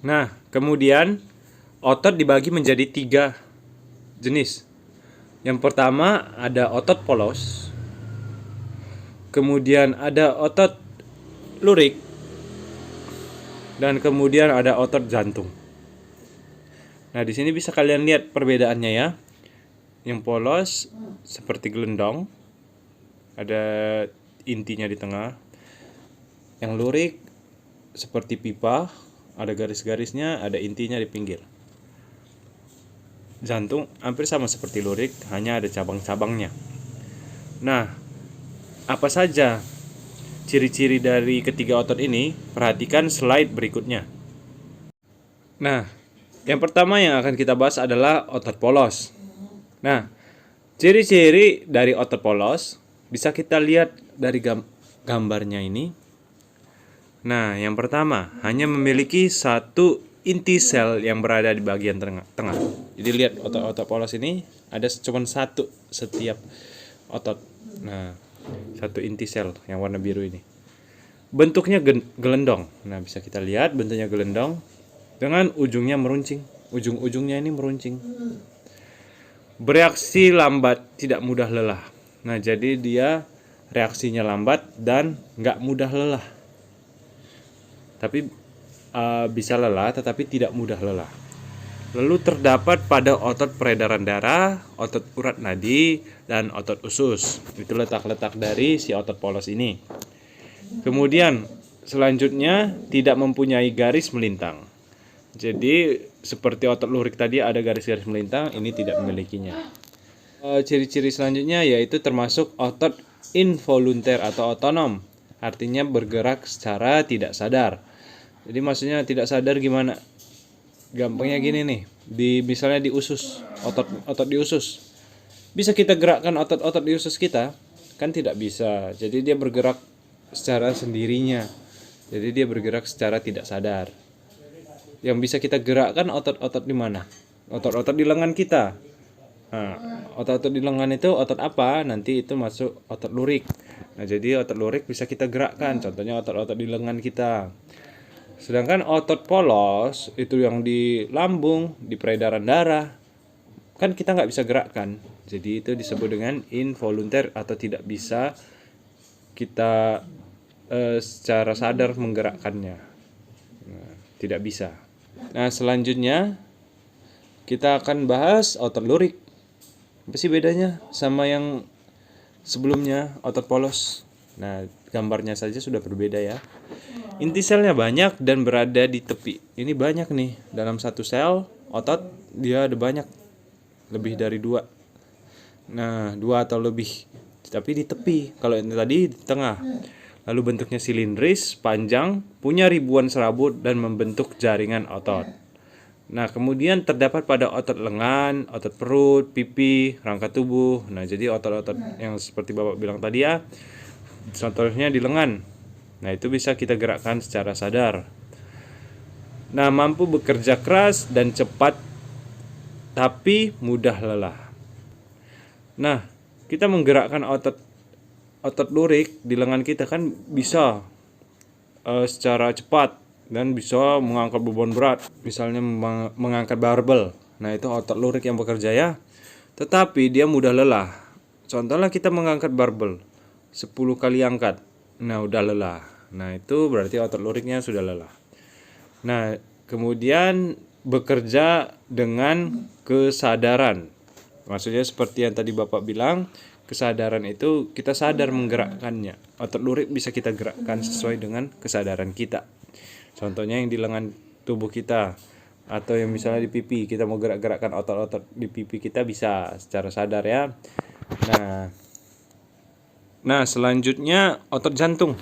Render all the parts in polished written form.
Nah, kemudian otot dibagi menjadi 3 jenis. Yang pertama ada otot polos, kemudian ada otot lurik, dan kemudian ada otot jantung. Nah, di sini bisa kalian lihat perbedaannya ya. Yang polos seperti gelendong, ada intinya di tengah. Yang lurik seperti pipa, ada garis-garisnya, ada intinya di pinggir. Jantung hampir sama seperti lurik, hanya ada cabang-cabangnya. Nah, apa saja ciri-ciri dari ketiga otot ini? Perhatikan slide berikutnya. Nah, yang pertama yang akan kita bahas adalah otot polos. Nah, ciri-ciri dari otot polos bisa kita lihat dari gambarnya ini. Nah, yang pertama hanya memiliki satu inti sel yang berada di bagian tengah. Jadi lihat otot-otot polos ini ada cuma satu setiap otot. Nah, satu inti sel yang warna biru ini. Bentuknya gelendong. Nah, bisa kita lihat bentuknya gelendong dengan ujungnya meruncing. Ujung-ujungnya ini meruncing. Bereaksi lambat, tidak mudah lelah. Nah, jadi dia reaksinya lambat dan nggak mudah lelah. Tapi bisa lelah, tetapi tidak mudah lelah. Lalu terdapat pada otot peredaran darah, otot urat nadi, dan otot usus. Itu letak-letak dari si otot polos ini. Kemudian selanjutnya tidak mempunyai garis melintang. Jadi seperti otot lurik tadi ada garis-garis melintang, ini tidak memilikinya. Ciri-ciri selanjutnya yaitu termasuk otot involunter atau otonom, artinya bergerak secara tidak sadar. Jadi maksudnya tidak sadar gimana? Gampangnya gini nih, misalnya di usus, otot di usus. Bisa kita gerakkan otot-otot di usus kita? Kan tidak bisa. Jadi dia bergerak secara sendirinya. Jadi dia bergerak secara tidak sadar. Yang bisa kita gerakkan otot-otot di mana? Otot-otot di lengan kita. Nah, otot-otot di lengan itu otot apa? Nanti itu masuk otot lurik. Nah, jadi otot lurik bisa kita gerakkan. Contohnya otot-otot di lengan kita. Sedangkan otot polos itu yang di lambung, di peredaran darah, kan kita nggak bisa gerakkan. Jadi itu disebut dengan involunter atau tidak bisa kita secara sadar menggerakkannya. Nah, tidak bisa. Nah, selanjutnya kita akan bahas otot lurik. Apa sih bedanya sama yang sebelumnya, otot polos? Nah, gambarnya saja sudah berbeda ya. Inti selnya banyak dan berada di tepi. Ini banyak nih, dalam satu sel otot dia ada banyak, lebih dari 2. Nah, 2 atau lebih, tapi di tepi. Kalau ini tadi di tengah. Lalu bentuknya silindris, panjang, punya ribuan serabut dan membentuk jaringan otot. Nah, kemudian terdapat pada otot lengan, otot perut, pipi, rangka tubuh. Nah, jadi otot-otot yang seperti Bapak bilang tadi ya, contohnya di lengan. Nah, itu bisa kita gerakkan secara sadar. Nah, mampu bekerja keras dan cepat, tapi mudah lelah. Nah, kita menggerakkan otot lurik di lengan kita kan bisa secara cepat dan bisa mengangkat beban berat, misalnya mengangkat barbel. Nah, itu otot lurik yang bekerja ya. Tetapi dia mudah lelah. Contohnya kita mengangkat barbel 10 kali angkat. Nah, udah lelah. Nah, itu berarti otot luriknya sudah lelah. Nah, kemudian bekerja dengan kesadaran. Maksudnya seperti yang tadi Bapak bilang, kesadaran itu kita sadar menggerakkannya. Otot lurik bisa kita gerakkan sesuai dengan kesadaran kita. Contohnya yang di lengan tubuh kita, atau yang misalnya di pipi, kita mau gerak-gerakkan otot-otot di pipi kita bisa secara sadar ya. Nah, selanjutnya otot jantung.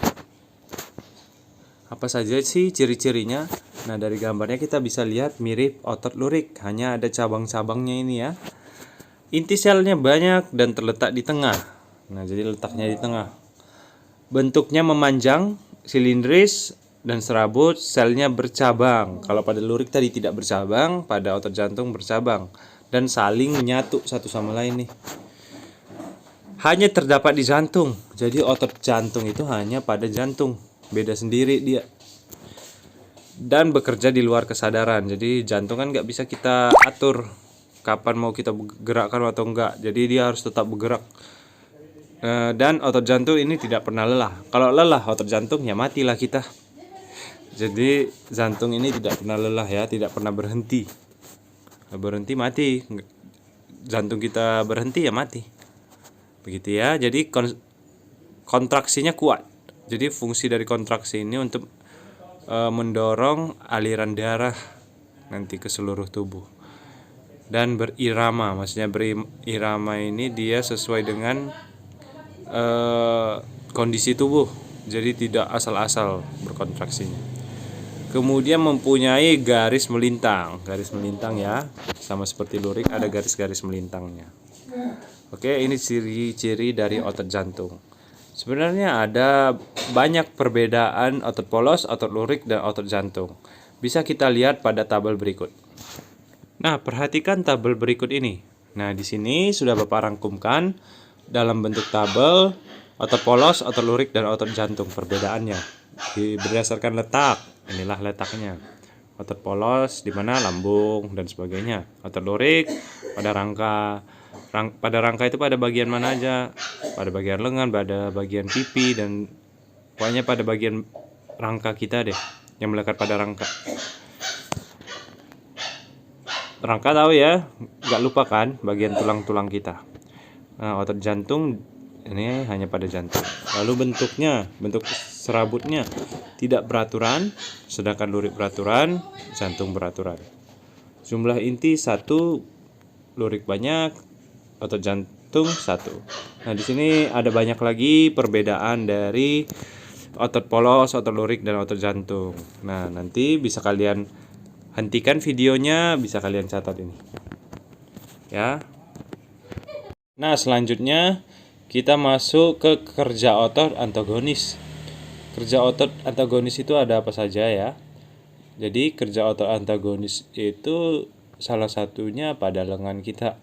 Apa saja sih ciri-cirinya? Nah, dari gambarnya kita bisa lihat mirip otot lurik, hanya ada cabang-cabangnya ini ya. Inti selnya banyak dan terletak di tengah. Nah, jadi letaknya di tengah. Bentuknya memanjang, silindris, dan serabut, selnya bercabang. Kalau pada lurik tadi tidak bercabang, pada otot jantung bercabang. Dan saling menyatu satu sama lain nih. Hanya terdapat di jantung. Jadi otot jantung itu hanya pada jantung. Beda sendiri dia. dan bekerja di luar kesadaran. Jadi jantung kan nggak bisa kita atur kapan mau kita gerakkan atau enggak. Jadi dia harus tetap bergerak. Dan otot jantung ini tidak pernah lelah. Kalau lelah otot jantung ya matilah kita. Jadi jantung ini tidak pernah lelah ya, tidak pernah berhenti. Berhenti mati. Jantung kita berhenti ya mati. Begitu ya. Jadi kontraksinya kuat. Jadi fungsi dari kontraksi ini untuk mendorong aliran darah nanti ke seluruh tubuh dan berirama. Maksudnya berirama ini dia sesuai dengan kondisi tubuh, jadi tidak asal-asal berkontraksinya. Kemudian mempunyai garis melintang ya, sama seperti lurik ada garis-garis melintangnya. Oke, ini ciri-ciri dari otot jantung. Sebenarnya ada banyak perbedaan otot polos, otot lurik, dan otot jantung. Bisa kita lihat pada tabel berikut. Nah, perhatikan tabel berikut ini. Nah, di sini sudah Bapak rangkumkan dalam bentuk tabel otot polos, otot lurik, dan otot jantung. Perbedaannya berdasarkan letak. Inilah letaknya. Otot polos di mana lambung dan sebagainya. Otot lurik pada rangka. Pada rangka itu pada bagian mana aja? Pada bagian lengan, pada bagian pipi, dan pokoknya pada bagian rangka kita deh, yang melekat pada rangka. Rangka tahu ya, nggak lupa kan bagian tulang-tulang kita. Nah, otot jantung ini hanya pada jantung. Lalu bentuk serabutnya tidak beraturan, sedangkan lurik beraturan, jantung beraturan. Jumlah inti 1, lurik banyak, otot jantung 1. Nah, di sini ada banyak lagi perbedaan dari otot polos, otot lurik, dan otot jantung. Nah, nanti bisa kalian hentikan videonya, bisa kalian catat ini. Ya. Nah, selanjutnya kita masuk ke kerja otot antagonis. Kerja otot antagonis itu ada apa saja ya? Jadi kerja otot antagonis itu salah satunya pada lengan kita,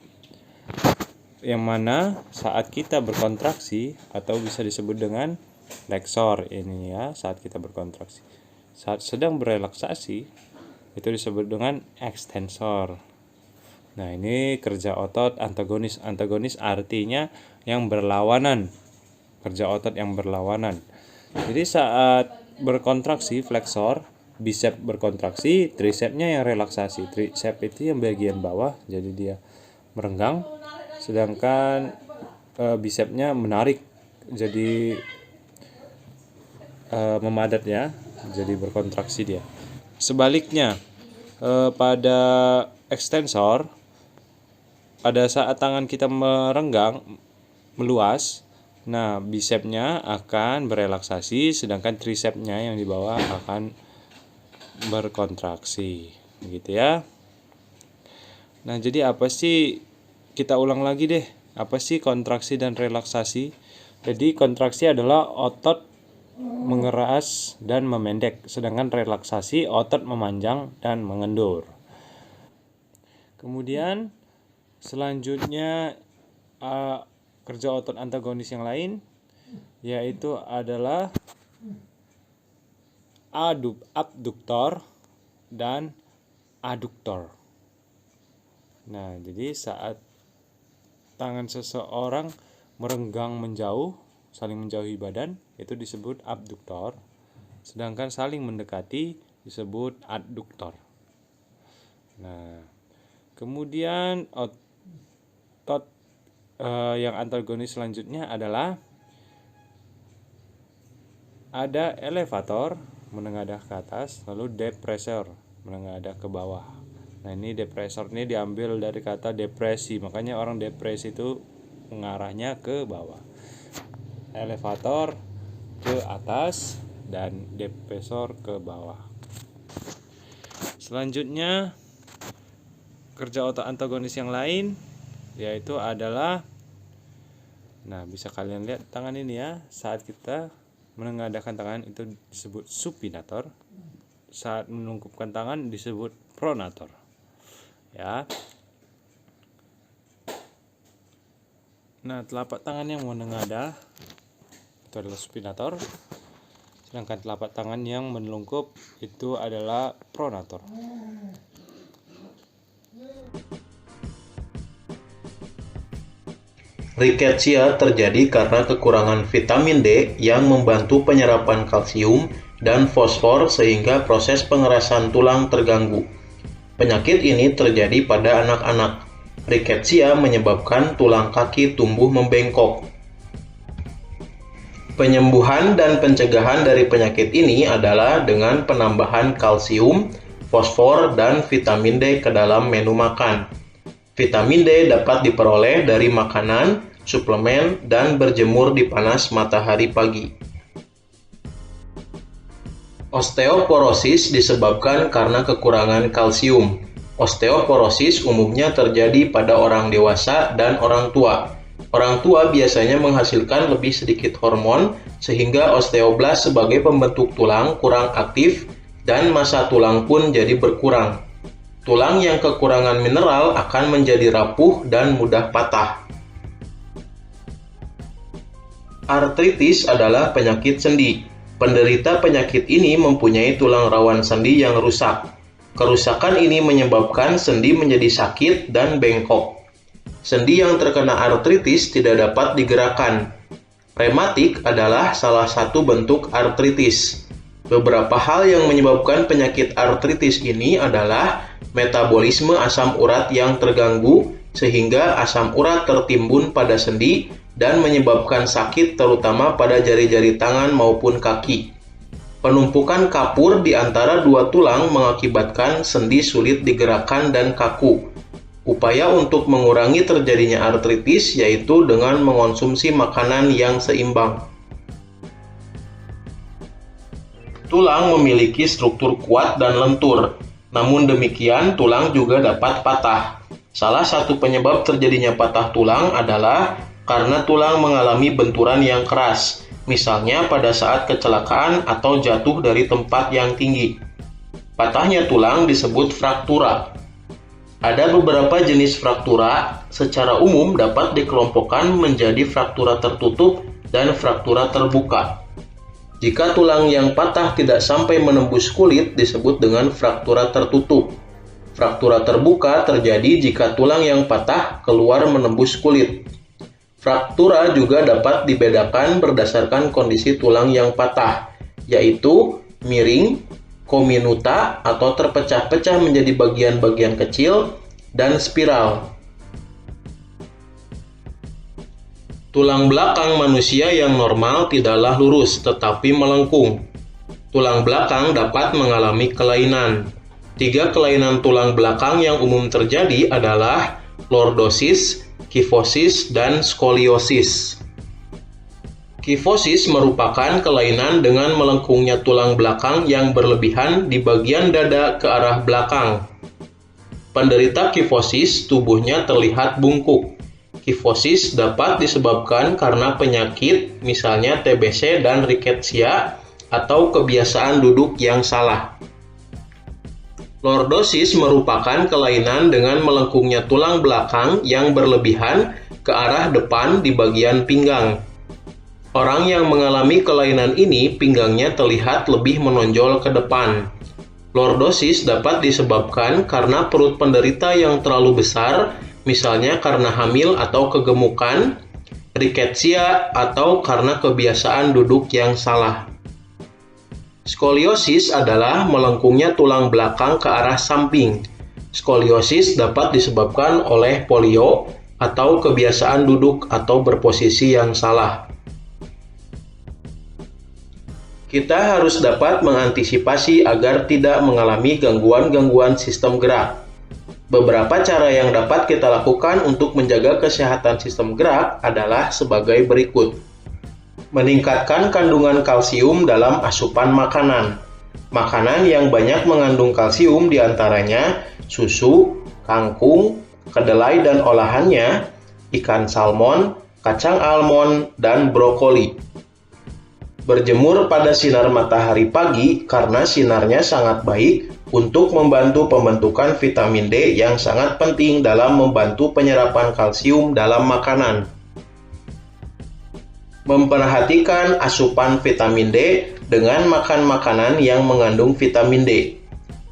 yang mana saat kita berkontraksi atau bisa disebut dengan flexor ini ya, saat kita berkontraksi. Saat sedang berelaksasi itu disebut dengan ekstensor. Nah, ini kerja otot antagonis. Antagonis artinya yang berlawanan. Kerja otot yang berlawanan. Jadi saat berkontraksi flexor, bicep berkontraksi, tricepnya yang relaksasi. Tricep itu yang bagian bawah, jadi dia merenggang, sedangkan bicepnya menarik, jadi memadat ya, jadi berkontraksi dia. Sebaliknya pada ekstensor, pada saat tangan kita merenggang, meluas, nah bicepnya akan berelaksasi, sedangkan tricepnya yang di bawah akan berkontraksi, gitu ya. Nah, jadi apa sih, kita ulang lagi deh, apa sih kontraksi dan relaksasi? Jadi kontraksi adalah otot mengeras dan memendek, sedangkan relaksasi otot memanjang dan mengendur. Kemudian selanjutnya kerja otot antagonis yang lain yaitu adalah abduktor dan aduktor. Nah, jadi saat tangan seseorang merenggang menjauh, saling menjauhi badan, itu disebut abduktor, sedangkan saling mendekati disebut adduktor. Nah, kemudian otot yang antagonis selanjutnya adalah ada elevator, menengadah ke atas, lalu depressor, menengadah ke bawah. Nah, ini depressor ini diambil dari kata depresi, makanya orang depresi itu mengarahnya ke bawah. Elevator ke atas dan depressor ke bawah. Selanjutnya kerja otot antagonis yang lain yaitu adalah, nah bisa kalian lihat tangan ini ya, saat kita menengadahkan tangan itu disebut supinator, saat menungkupkan tangan disebut pronator ya. Nah, telapak tangan yang menengadah itu adalah supinator, Sedangkan telapak tangan yang menelungkup itu adalah pronator. Rickettsia terjadi karena kekurangan vitamin D yang membantu penyerapan kalsium dan fosfor sehingga proses pengerasan tulang terganggu. Penyakit ini terjadi pada anak-anak. Rickettsia menyebabkan tulang kaki tumbuh membengkok. Penyembuhan dan pencegahan dari penyakit ini adalah dengan penambahan kalsium, fosfor, dan vitamin D ke dalam menu makan. Vitamin D dapat diperoleh dari makanan, suplemen, dan berjemur di panas matahari pagi. Osteoporosis disebabkan karena kekurangan kalsium. Osteoporosis umumnya terjadi pada orang dewasa dan orang tua. Orang tua biasanya menghasilkan lebih sedikit hormon, sehingga osteoblas sebagai pembentuk tulang kurang aktif dan massa tulang pun jadi berkurang. Tulang yang kekurangan mineral akan menjadi rapuh dan mudah patah. Artritis adalah penyakit sendi. Penderita penyakit ini mempunyai tulang rawan sendi yang rusak. Kerusakan ini menyebabkan sendi menjadi sakit dan bengkok. Sendi yang terkena artritis tidak dapat digerakkan. Rematik adalah salah satu bentuk artritis. Beberapa hal yang menyebabkan penyakit artritis ini adalah metabolisme asam urat yang terganggu, sehingga asam urat tertimbun pada sendi dan menyebabkan sakit terutama pada jari-jari tangan maupun kaki. Penumpukan kapur di antara dua tulang mengakibatkan sendi sulit digerakkan dan kaku. Upaya untuk mengurangi terjadinya artritis yaitu dengan mengonsumsi makanan yang seimbang. Tulang memiliki struktur kuat dan lentur. Namun demikian, tulang juga dapat patah. Salah satu penyebab terjadinya patah tulang adalah karena tulang mengalami benturan yang keras, misalnya pada saat kecelakaan atau jatuh dari tempat yang tinggi. Patahnya tulang disebut fraktura. Ada beberapa jenis fraktura, secara umum dapat dikelompokkan menjadi fraktura tertutup dan fraktura terbuka. Jika tulang yang patah tidak sampai menembus kulit disebut dengan fraktura tertutup. Fraktura terbuka terjadi jika tulang yang patah keluar menembus kulit. Fraktura juga dapat dibedakan berdasarkan kondisi tulang yang patah, yaitu miring, kominuta atau terpecah-pecah menjadi bagian-bagian kecil, dan spiral. Tulang belakang manusia yang normal tidaklah lurus tetapi melengkung. Tulang belakang dapat mengalami kelainan. 3 kelainan tulang belakang yang umum terjadi adalah lordosis, kifosis, dan skoliosis. Kifosis merupakan kelainan dengan melengkungnya tulang belakang yang berlebihan di bagian dada ke arah belakang. Penderita kifosis tubuhnya terlihat bungkuk. Kifosis dapat disebabkan karena penyakit, misalnya TBC dan Rickettsia, atau kebiasaan duduk yang salah. Lordosis merupakan kelainan dengan melengkungnya tulang belakang yang berlebihan ke arah depan di bagian pinggang. Orang yang mengalami kelainan ini, pinggangnya terlihat lebih menonjol ke depan. Lordosis dapat disebabkan karena perut penderita yang terlalu besar, misalnya karena hamil atau kegemukan, Rickettsia, atau karena kebiasaan duduk yang salah. Skoliosis adalah melengkungnya tulang belakang ke arah samping. Skoliosis dapat disebabkan oleh polio atau kebiasaan duduk atau berposisi yang salah. Kita harus dapat mengantisipasi agar tidak mengalami gangguan-gangguan sistem gerak. Beberapa cara yang dapat kita lakukan untuk menjaga kesehatan sistem gerak adalah sebagai berikut. Meningkatkan kandungan kalsium dalam asupan makanan. Makanan yang banyak mengandung kalsium diantaranya susu, kangkung, kedelai dan olahannya, ikan salmon, kacang almond, dan brokoli. Berjemur pada sinar matahari pagi karena sinarnya sangat baik untuk membantu pembentukan vitamin D yang sangat penting dalam membantu penyerapan kalsium dalam makanan. Memperhatikan asupan vitamin D dengan makan makanan yang mengandung vitamin D.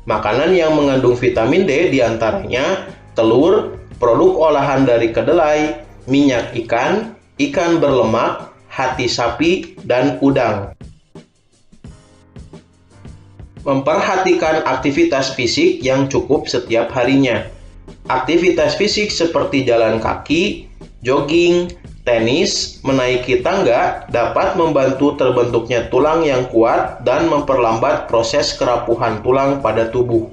Makanan yang mengandung vitamin D diantaranya telur, produk olahan dari kedelai, minyak ikan, ikan berlemak, hati sapi, dan udang. Memperhatikan aktivitas fisik yang cukup setiap harinya. Aktivitas fisik seperti jalan kaki, jogging, tenis, menaiki tangga dapat membantu terbentuknya tulang yang kuat dan memperlambat proses kerapuhan tulang pada tubuh.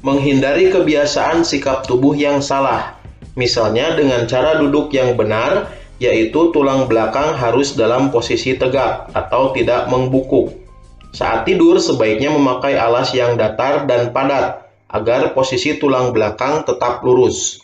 Menghindari kebiasaan sikap tubuh yang salah, misalnya dengan cara duduk yang benar, yaitu tulang belakang harus dalam posisi tegak atau tidak membungkuk. Saat tidur, sebaiknya memakai alas yang datar dan padat, agar posisi tulang belakang tetap lurus.